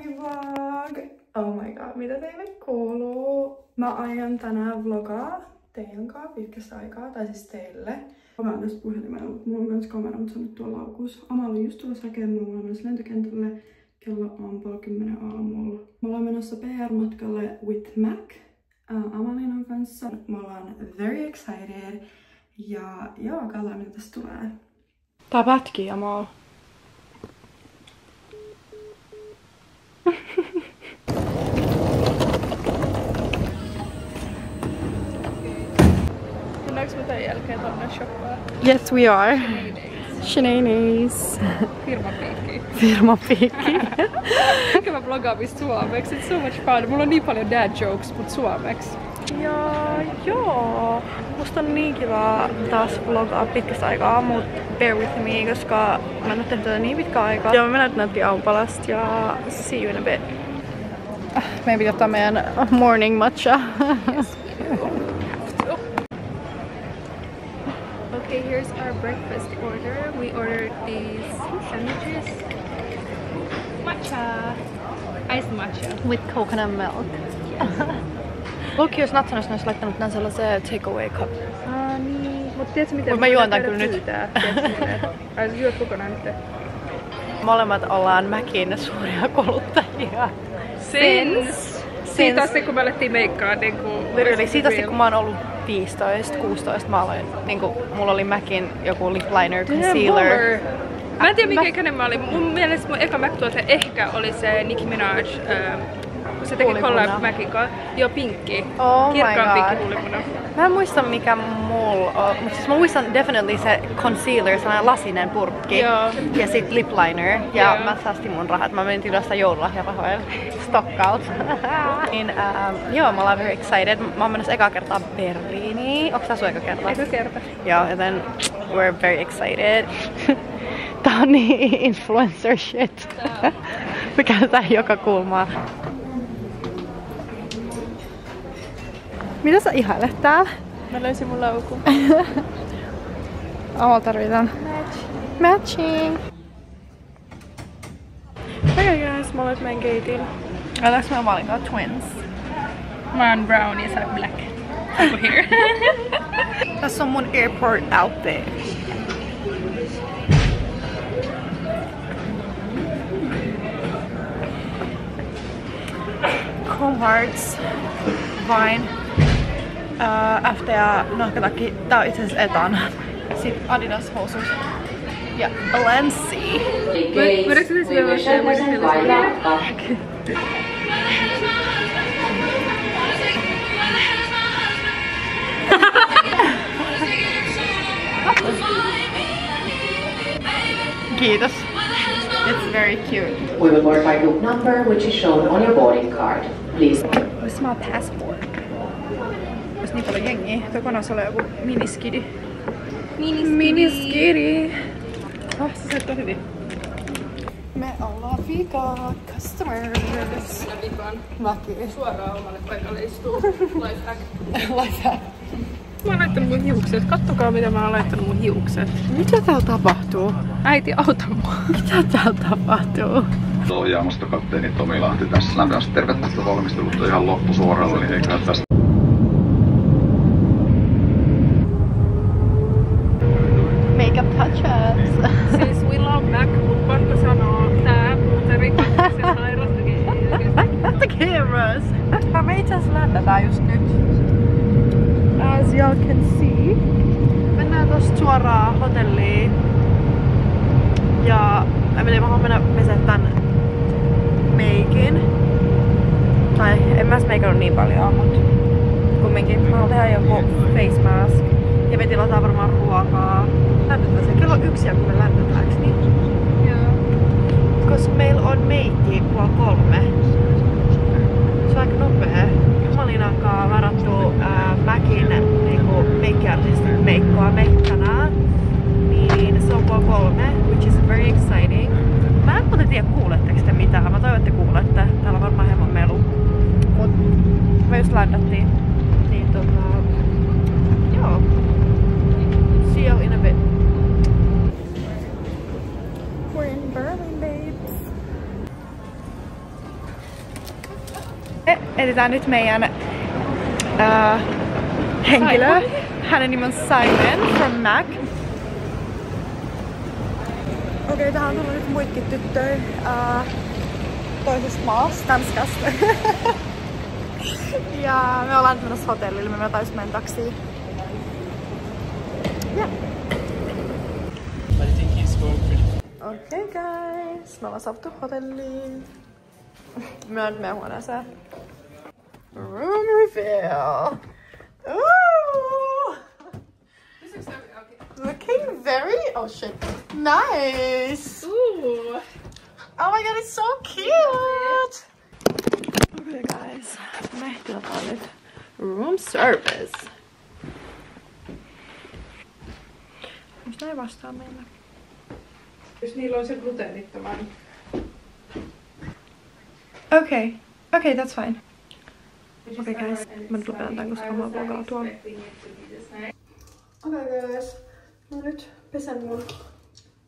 vlog! Oh my god, mitä teille kuuluu? Mä aion tänään vlogaa teidän kanssa pitkästä aikaa, tai siis teille. Mä oon tässä puhelimella, mutta mulla on myös kamera, mutta se on nyt tuolla laukussa. Amal on just tulossa hakemaan, mä ollaan menossa lentokentälle. Kello on 10:30 aamulla. Me ollaan menossa PR-matkalle with Mac Amalinan kanssa. Me ollaan very excited. Ja joo, katsotaan mitä tästä tulee. Tää pätkii, Amal. Mennäänkö me tämän jälkeen tonne shoppaan? Yes we are. Shenanies. Firmapiikki. Firmapiikki. Kävä vlogaamista suomeksi. It's so much fun. Mulla on niin paljon dad jokes, mut suomeksi. Ja joo. Musta on niin kiva taas vlogaa pitkästä aikaa, mut bear with me, koska mä en oo tehty tätä niin pitkä aikaa. Joo, me näytin Aupalasta ja see you in a bit. Meidän pitää ottaa meidän morning matcha. Yes, we do. Okay, here's our breakfast order. We ordered these sandwiches. Matcha. Iced matcha. With coconut milk. Luki olisi natsanassa olisi laittanut nää sellaisen takeaway cup. Niin. Mut tiedätkö miten mä juon tän kyllä nyt. Ai sä juot kokonaan nyt. Molemmat ollaan Mäkin suuria kuluttajia. Siitä asti kun me alettiin meikkaa niinku... Literally, siitä asti kun mä oon ollut 15, 16 mä aloin, niinku mulla oli Mäkin joku lip liner, concealer. Mä en tiedä mikä ikäinen mä olin. Mun mielestä mun eka Mac-tuote ehkä oli se Nicki Minaj. Se teki collab Macin kanssa. Joo, pinkki. Oh kirkkaan pinkki huulimuna. Mä en muista mikä mulla on, mutta siis mä muistan definitely se concealer, sellainen lasinen purkki. Joo. Ja sit lip liner. Ja joo. Mä säästin mun rahat. Mä menin tilasta joululahjarahoilla. Stockout. Niin joo, mä ollaan very excited. Mä oon menossa ekaa kertaa Berliiniin. Onks tää sun eka kerta? Eka kerta. Joo, joten we're very excited. Tää on niin influencer shit. Mikä tää joka kulmaa. Mitä sä ihailet täällä? Mä löysin mun laukun. Amal tarvitaan. Matching. Okay guys, mä olet meidän gatein. Älääks mä valinkaan twins? Mä oon brown ja sä oot black. Over here. Tässä on mun airport outfit. Chrome Hearts, Vine, FTA nahkatakki. Tää on itse asiassa etana. Sitten Adidas housut. Ja Balenci. Voidaanko siis vielä Kiitos. It's very cute. We will verify group number, which is shown on your boarding card. Please. Where's my passport? Olisi niin paljon jengiä. Tuo konas oli joku miniskidi. Miniskidi. Oh, se näyttää hyvin. Me ollaan vikaa customers. Mäkin. Suoraan omalle paikalle istuu. Lifehack. Lifehack. Mä oon laittanut mun hiukset. Kattokaa mitä mä oon laittanut mun hiukset. Mitä täällä tapahtuu? Äiti, auta mua. Mitä täällä tapahtuu? Ohjaamosto-kapteeni Tomi Lahti tässä lämpimästi tervetuloa valmistelut ihan loppusuoralla, niin eiköhän tästä. Makeup touches. Siis we love Mac, mut pakko sanoa tää puuteri. Se sairas The cameras. Me itse asiassa lähdetään just nyt. As y'all can see. Mennään tosta suoraan hotelliin. Ja mä haluan mennä pesää tän meikin. Tai en mä meikannut niin paljon, mut kumminkin mä haluan tehdä joku face mask. Ja me tilataan varmaan ruokaa. Lähdetään se kello 1 ja kun me lähdetäänkö niin? Joo. Koska meillä on meikki 2:30. Se on aika nopea. Malinakaan varattu Mäkin niinku meikkiartistin meikkoa tänään. Niin se on 2:30, which is very exciting. Mä en muuten tiedä kuuletteko te mitään. Mä toivon, että kuulette. Täällä on varmaan hieman melu. Mut me just landattiin. Niin joo. See you in a bit. We're in Berlin, babes. Etsitään nyt meidän henkilöä. Hänen nimen on Simon from Mac. Okei, tähän on tullut nyt muitakin tyttöjä toisesta maasta, Tanskasta. Ja me ollaan nyt menossa hotellille, me mennään just meidän taksiin. Yeah. Okei guys, me ollaan saavuttu hotelliin. Me ollaan nyt meidän huoneeseen. Room reveal! Ooh! Looking very, oh shit, nice! Ooh! Oh my god, it's so cute! Okay guys, me tilataan nyt room service. Mistä ei vastaa meille? Jos niillä on se gluteenittoman. Okay, that's fine. Okay guys, mä nyt lopetan tän, koska mä vlogaan tuolla. Okay guys, mä nyt pesen mun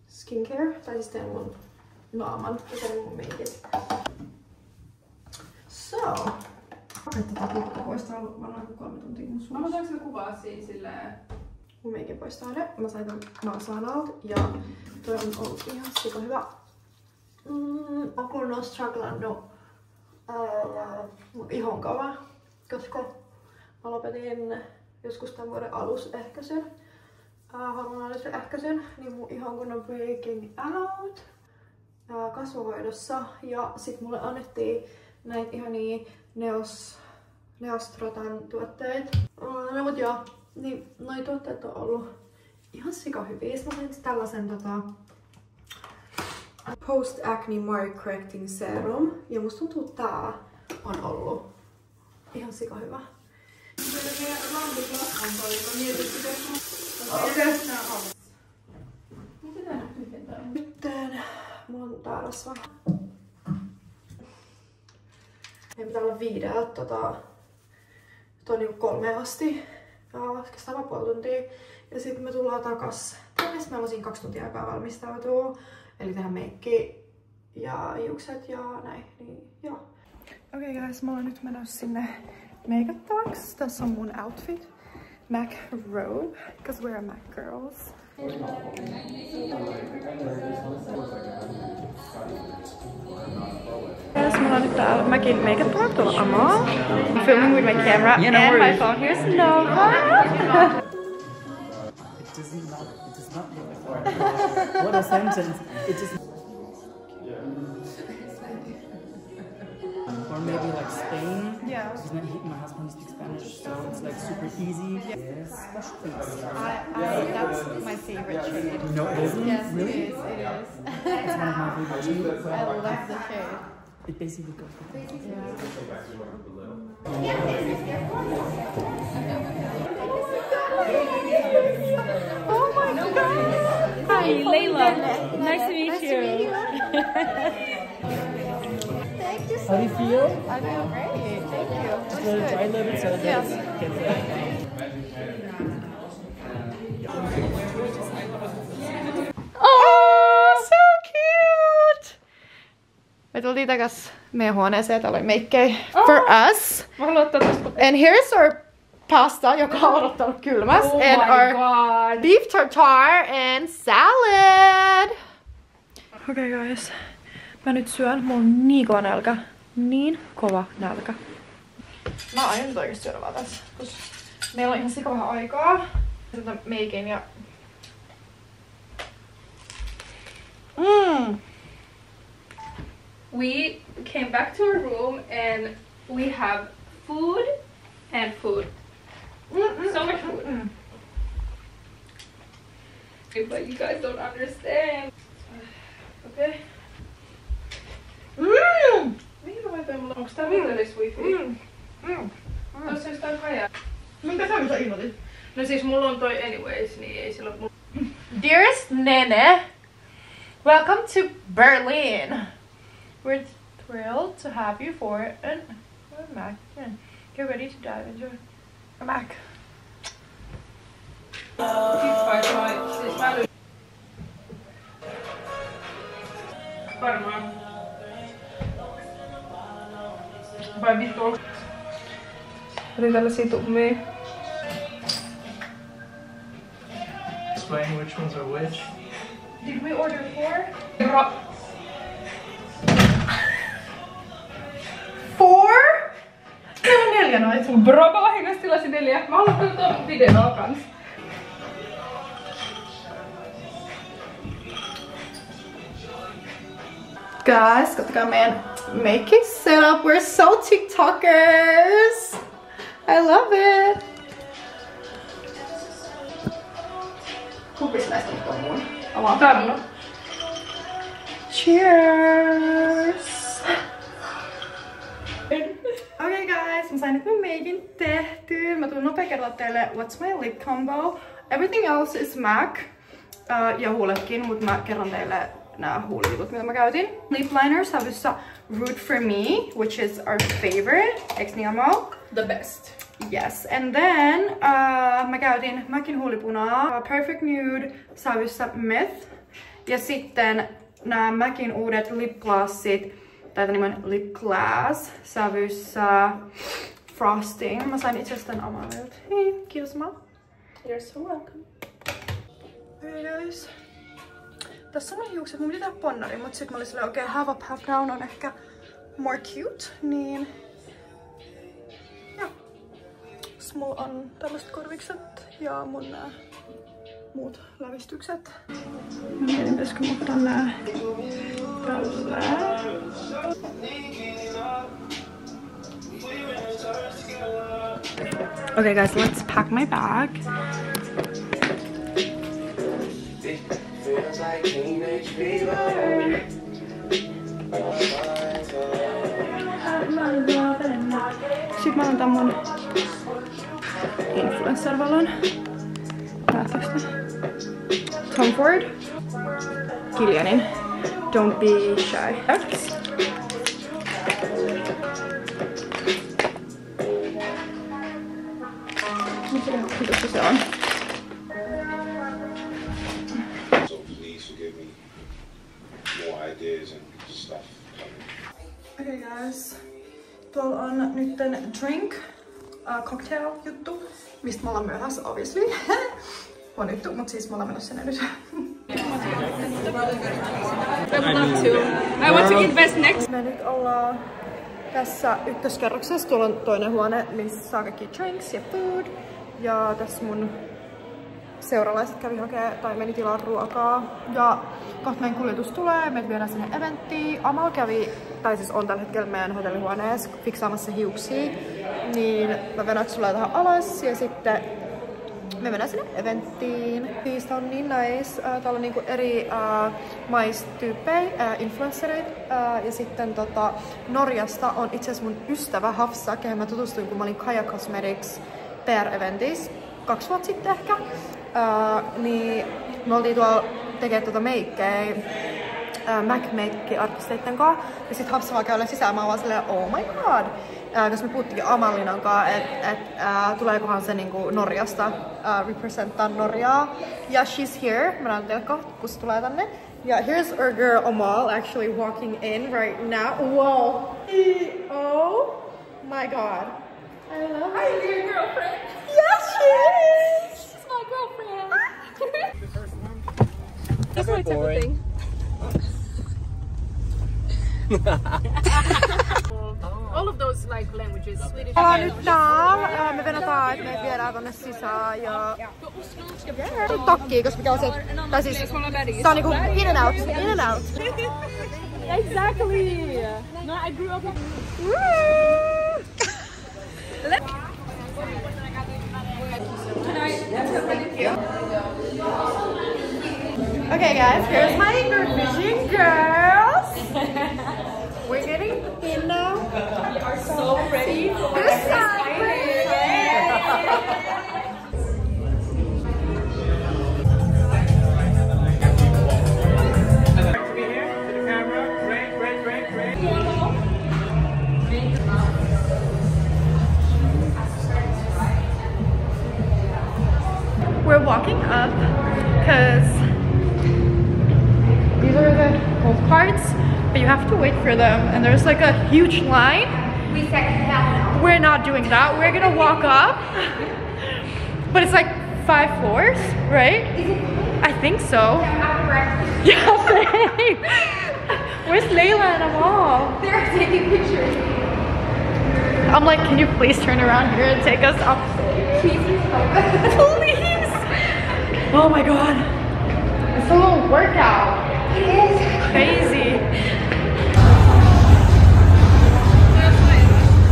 skincare, tai siis teen mun naaman, pesen mun meikit. So, tätä tukka poistaa varmaan 3 tuntia mun suussa. Mä voitaanko me kuvaa siinä silleen? Mun meikin poistaa ne. Mä sain tän naasaan alta ja toi on ollut ihan sika hyvä. Mä kun oon strugglannut mun ihon kauan, koska mä lopetin joskus tämän vuoden alussa ehkäisyn, hormonaalisen ehkäisyn, niin mun ihon kun on breaking out kasvohoidossa ja sit mulle annettiin näitä ihania Neostrotan tuotteita. No mut joo, niin noi tuotteet on ollut ihan sika hyviä. Mä sain tällaisen Post Acne Mark Correcting Serum. Ja musta tuntuu tää on ollut ihan sika hyvä. Sitten mulla on tää rasva. Meidän pitää olla 5 toi niinku 3 asti. Kestää vaan puoli tuntia. Ja sitten me tullaan takas tänne. Meillä on siinä 2 tuntia aikaa valmistautua. Eli tehdä meikki ja hiukset ja näin. Niin joo. Okei guys, mä olen nyt menossa sinne meikattavaksi. Tässä on mun outfit. Mac robe, because we're Mac girls. Yes, mä olen nyt täällä Macin meikattavalla tuolla Amal. I'm filming with my camera and my phone. Here's Nova. It does not look like what a sentence. It just or maybe like Spain. Yeah. Because my husband speaks Spanish, so it's like super easy. Yes. That's my favorite shade. No, it isn't? Yes, really? it is. It's one of my favorite shades. I love the shade. It basically goes with it. Oh my god! Hi, Layla. Nice to meet you. Thank you so much. How do you feel? I feel great. Thank you. Just let it dry a little bit so that Yes. it gets there. Oh, so cute! Me tultiin takas meidän huoneeseen, täällä oli meikkejä for us. Mä haluan ottaa tästä. And here's our pasta, joka on odottanut kylmäs. Oh and my our god. beef tartare and salad. Okay guys, mä nyt syön. Mulla on niin kova nälkä. Niin kova nälkä. Mä aion nyt oikeesti syödä vaan tässä. Meillä on ihan sika vähän aikaa. Tätä meikin ja... We came back to our room and we have food and food. So much food. But you guys don't understand. Okay. Mihin mä laitoin mulle? Onks tää wireless wifi? Tuossa on jostain kajaa. Minkä sä ilmoitit? No siis mulla on toi anyways, niin ei sillä ole. Dearest Nene, welcome to Berlin. We're thrilled to have you for a Mac. Yeah. Get ready to dive into a Mac. Siis mä varmaan. Vai vittu. Oli tällaisia tummia. Explain which ones are which. Did we order 4? 4? Se on 4 noita. Bro, mä vahingossa tilasin 4. Mä haluan kyllä tuon videolla kans. Guys, katsokaa meidän make setup. We're so TikTokers. I love it. Kumpis näistä nyt on mun? Avaan Tarno. Cheers! Okay guys, mä sain nyt mun meikin tehtyä. Mä tuun nopea kertoa teille what's my lip combo. Everything else is MAC. Ja huuletkin, mutta mä kerron teille nää huulijutut, mitä mä käytin. Lip liner sävyssä Root for Me, which is our favorite. Eiks niin, Amal? The best. Yes, and then mä käytin MACin huulipunaa Perfect Nude sävyssä Myth. Ja sitten nämä MACin uudet lip glossit, tai nimen Lip Glass sävyssä Frosting. Mä sain itse asiassa tän Amalilta. Hei, kiitos Amal. You're so welcome. Hey guys. Tässä on mun hiukset, mun piti tehdä ponnari, mutta sit mä olin silleen, okei, half up, half down on ehkä more cute, niin joo. Tässä mulla on tällaiset korvikset ja mun nää muut lävistykset. Mä mietin, pitäisikö mä ottaa nää tällä. Okay guys, let's pack my bag. Sitten mä otan mun influencer-valon. Näettekö sitä? Tom Ford. Kilianin Don't Be Shy. Mitä se on? Okay guys, tuolla on nytten drink, cocktail juttu, mistä me ollaan myöhässä obviously. On juttu, mut siis me ollaan menossa sinne nyt. I want to invest next. Me nyt ollaan tässä ykköskerroksessa. Tuolla on toinen huone, missä saa kaikki drinks ja food. Ja tässä mun seuralaiset kävi hakee tai meni tilaan ruokaa. Ja kohta meidän kuljetus tulee, meidät viedään sinne eventtiin. Amal kävi, tai siis on tällä hetkellä meidän hotellihuoneessa fiksaamassa hiuksia. Niin mä venän sulle tähän alas ja sitten me mennään sinne eventtiin. Niistä on niin nice. Täällä on niinku eri maistyyppejä, influenssereita. Ja sitten Norjasta on itse asiassa mun ystävä Hafsa, kehen mä tutustuin, kun mä olin Kaja Cosmetics PR-eventissä 2 vuotta sitten ehkä. Niin me oltiin tuolla tekemään meikkejä MAC-meikki-artisteitten kanssa. Ja sit Hafsa vaan käy sisään, mä oon vaan silleen, oh my god. Koska me puhuttiinkin Amalinan kanssa, että tuleekohan se niinku Norjasta representtaa Norjaa. Ja she's here. Mä näen teille kohta, kun se tulee tänne. Ja here's our girl Amal actually walking in right now. Wow. Oh my god. I love her. Hi, dear girlfriend. Yes, she is. She's my girlfriend. That's my type of thing. All of those like languages, Swedish. Ollaan nyt täällä. Me venataan, että me viedään tonne sisään ja takkiin, koska mikä on se, tai siis tää on niinku in and out, in and out. Exactly. No, I grew up in... Okay guys, here's my Norwegian girls. We're getting in now. We are so ready. You're so pretty. We're walking up because these are the golf carts, but you have to wait for them, and there's like a huge line. We said hell no. We're not doing that. We're gonna walk up. But it's like 5 floors, right? I think so. Yeah, same. Where's Layla and Amal? They're taking pictures. I'm like, can you please turn around here and take us upstairs? Please. Please! Oh my god. It's a little workout. It is Crazy.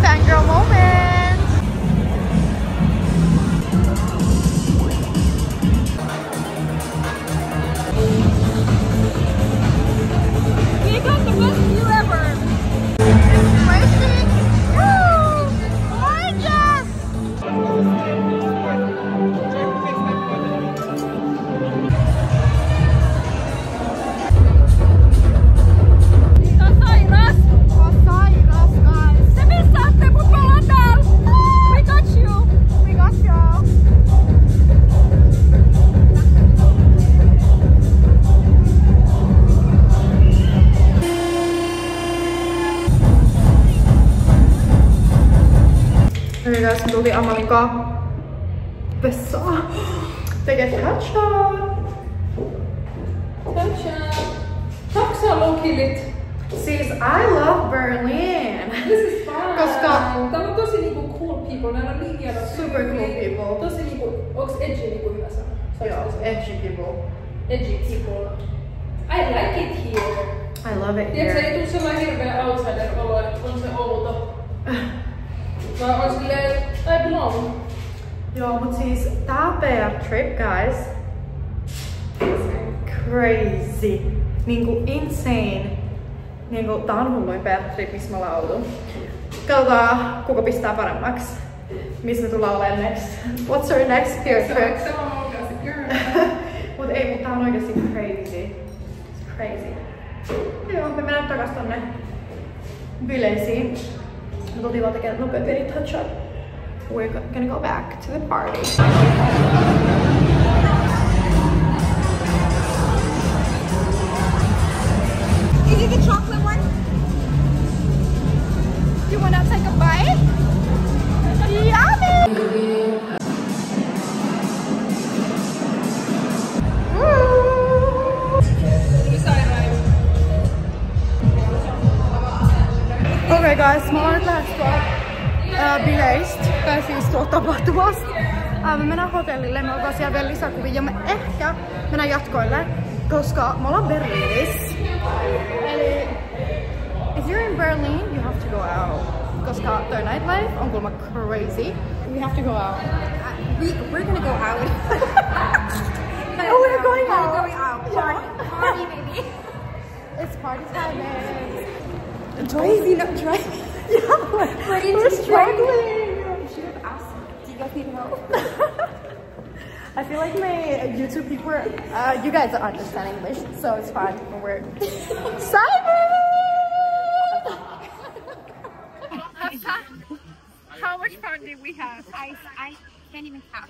Fangirl moment. We got the best view ever. It's crazy. Woo! Gorgeous! Sairas, guys. Te missaatte, mut me ollaan täällä. We got you. We got y'all. Okei guys, me tultiin Amalin kanssa vessaan. Tekee touch-up. Saksa lokilit. Siis I love Berlin. This is fun. Koska täällä on tosi niinku cool people. Näillä on niin hienot. super cool people. Tosi niinku, onks edgy niinku hyvä sana? Joo, edgy people. Edgy people. I like it here. I love it Tiedätkö, here. ei tuu sellainen hirveä outsider-olo, että on se outo. Vaan on silleen, I belong. Joo, mut siis tää PR-trip, guys. Crazy. Niinku insane. Niinku tää on hulluin PR-trip, missä me ollaan oltu. Katsotaan, kuka pistää paremmaksi. Missä me tullaan olemaan next. What's our next PR-trip? Se on oikeasti girl. Mut ei, mut tää on oikeesti crazy. It's crazy. Joo, me mennään takas tonne bileisiin. Me tultiin vaan tekemään nopea pieni touch up. We're gonna go back to the party. Is it the chocolate one? You wanna take a bite? Yummy! Okay guys, mä oon nyt lähes bileistä, pääsin just tuolta tapahtumasta. Me mennään hotellille, me ollaan siellä vielä lisäkuvia ja me ehkä mennään jatkoille, koska me ollaan Berliinissä. Eli if you're in Berlin, you have to go out. Koska their nightlife on kuulemma crazy. We have to go out. We're gonna go out. Oh, we're going out! We're going out. Party maybe. It's party time, man. Crazy, not driving. Yeah, we're struggling. You should have asked, do you guys need help? I feel like my YouTube people, you guys understand English, so it's fine when we're Simon! How much fun did we have? I can't even count.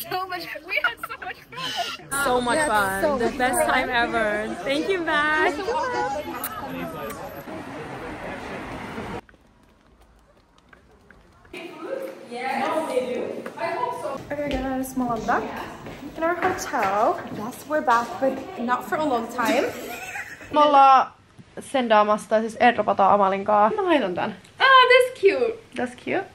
So much. We had so much fun. So much fun. so The much best fun. time ever. Thank you, Max. Okay guys, we are back in our hotel. Yes, we're back, but not for a long time. Me ollaan sendaamassa, siis airdropataan Amalin kanssa. Mä laitan tän. That's cute. That's cute.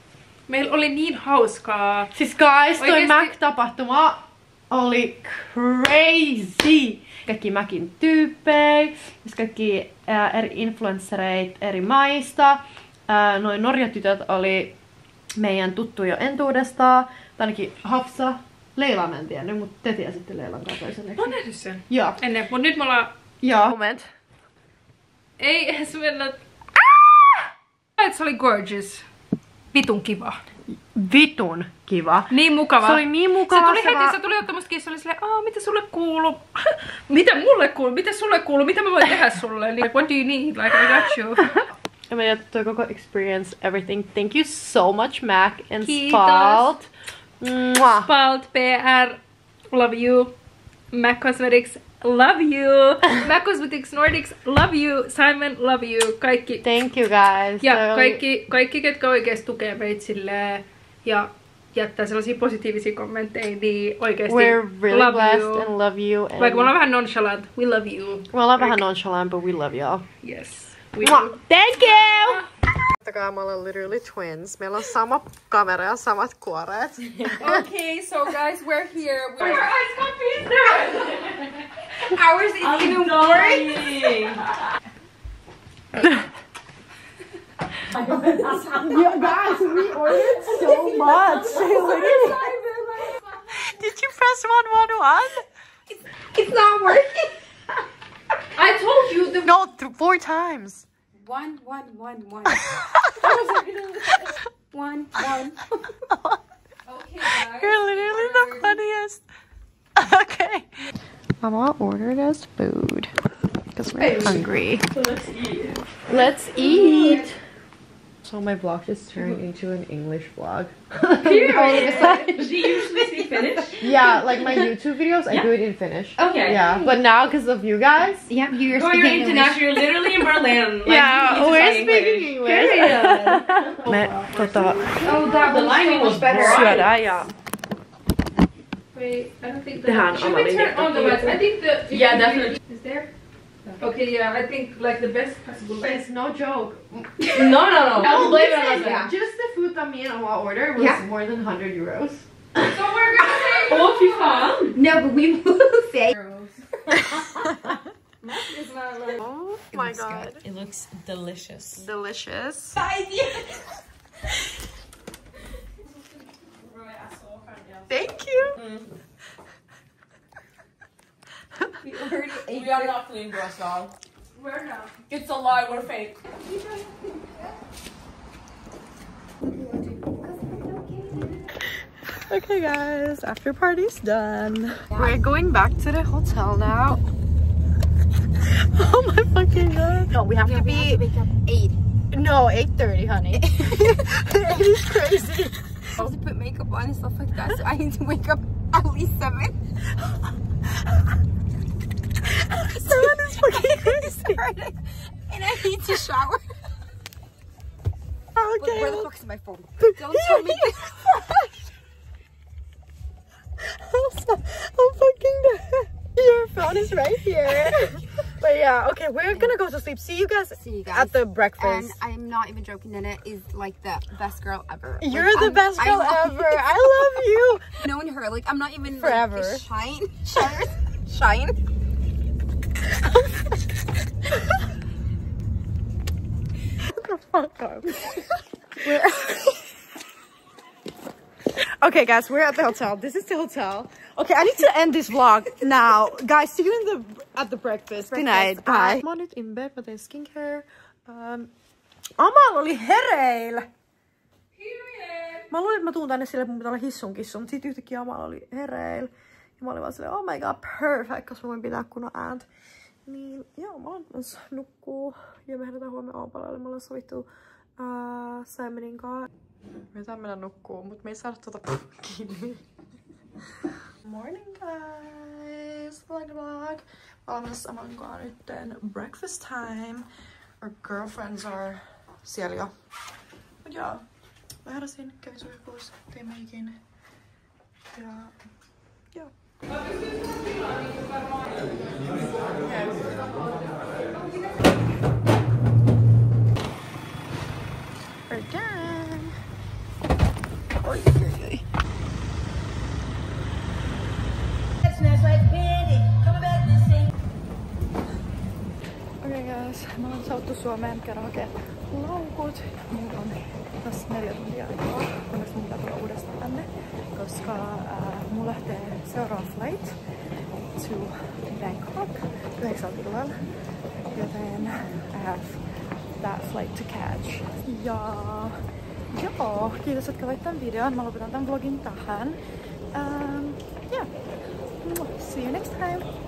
Meillä oli niin hauskaa. Siis guys, toi Oikeesti- Mac-tapahtuma oli crazy! Kaikki Macin tyyppejä, kaikki eri influenssereita eri maista. Noin Norja-tytöt oli meidän tuttuja entuudestaan. Tai ainakin Hafsa. Leila mä en tiennyt, mutta te tiesitte Leilan kanssa toisen. Mä oon nähnyt sen. Joo. Ennen, mut nyt me ollaan... Joo. Moment. Ei edes mennä... Se oli gorgeous. Vitun kiva. Vitun kiva. Niin mukava. Se oli niin mukava. Se tuli heti, se tuli ottamasta kiinni, se oli silleen, mitä sulle kuuluu? Mitä mulle kuuluu? Mitä sulle kuuluu? Mitä mä voin tehdä sulle? Like, what do you need? Like, I got you. Ja meidän toi koko experience, everything. Thank you so much, Mac and Kiitos. Spalt. Mwah. Spalt, PR, love you. Mac Cosmetics, love you. Mac Cosmetics Nordics, love you. Simon, love you. Kaikki. Thank you guys. Ja kaikki ketkä oikeesti tukee meitä silleen ja jättää sellaisia positiivisia kommentteja, niin oikeesti We're really love blessed you. and love you. And Vaikka me ollaan vähän nonchalant, we love you. me ollaan vähän nonchalant, but we love y'all. Yes. We do. Thank you! Me ollaan literally twins. Meillä on sama kamera ja samat kuoreet. Okay, so guys, we're here. Your eyes got pizza. Ours is even worse. You guys, we ordered so much. Did you press 111? It's not working. I told you the No, 4 times. 1, 1, 1, 1. 1, 1. Okay, guys. You're literally the funniest. Okay. Mama ordered us food because we're hungry. So let's eat. Let's eat. So my vlog just turned into an English vlog. Do you usually speak Finnish? Yeah, like my YouTube videos, I do it in Finnish. Okay. Yeah, but now because of you guys. Yep, you're Oh, you're international. You're literally in Berlin. Like, Yeah, you we're need to speaking English. Me Oh, the lighting was better. syödään ja Wait, I don't think Tehdään should we turn on the lights? I think the Yeah, definitely. Is there? Okay, yeah, I think like the best possible light. it's no joke. No. Don't blame it on us. Yeah. Just the food that me and Awa ordered was more than 100 euros. So we're gonna say Oh, fy fan. No, but we will say. Oh my god. It looks delicious. Delicious. Thank you. We are not clean girls, dog. we're not. It's a lie. We're fake. Okay guys, after party's done. We're going back to the hotel now. Oh my fucking god. No, we have to be wake up 8. No, 8:30, honey. 8 is crazy. I also put makeup on and stuff like that, so I need to wake up at least 7. 7 is fucking crazy. And I need to shower. Okay. Where the fuck is my phone? Don't tell me this. I'm fucking dead. Your phone is right here. But yeah, okay, we're gonna go to sleep. See you guys at the breakfast. And I'm not even joking, Nana is like the best girl ever. You're the best girl ever. I love you. Knowing her, like I'm not even Forever. Like, shine. Shut the fuck up. Okay guys, we're at the hotel. This is the hotel. Okay, I need to end this vlog now. Guys, see you at the breakfast. Good night. Bye. Mä oon nyt in bed, mä teen skincare. Amal oli hereillä. Mä luulin, että mä tuun tänne sille, että mun pitää olla hissun kissun, mutta sit yhtäkkiä Amal oli hereillä. Ja mä olin vaan silleen, oh my god, perfect, koska mä voin pitää kunnon ääntä. Niin, joo, mä oon myös nukkuu. Ja me herätään huomenna aamupalalle. Me ollaan sovittu Simonin kanssa. Me yritän mennä nukkuu, mutta me ei saada tuota kiinni. Morning guys! Vlog. Mä ollaan mennessä Amalin kanssa nytten breakfast time. Our girlfriends are siellä jo. Mut joo, mä heräsin, kävin suihkuissa, tein meikin. Ja joo. We're done. Oi. Okay guys, mä oon saavuttu Suomeen, käydä hakee laukut. Mulla on tässä 4 tuntia aikaa, kunnes mun pitää tulla uudestaan tänne, koska mun lähtee seuraava flight to Bangkok 9 illalla, joten I have that flight to catch. Ja joo, kiitos, että katsoit tämän videon. Mä lopetan tämän vlogin tähän. Yeah, see you next time.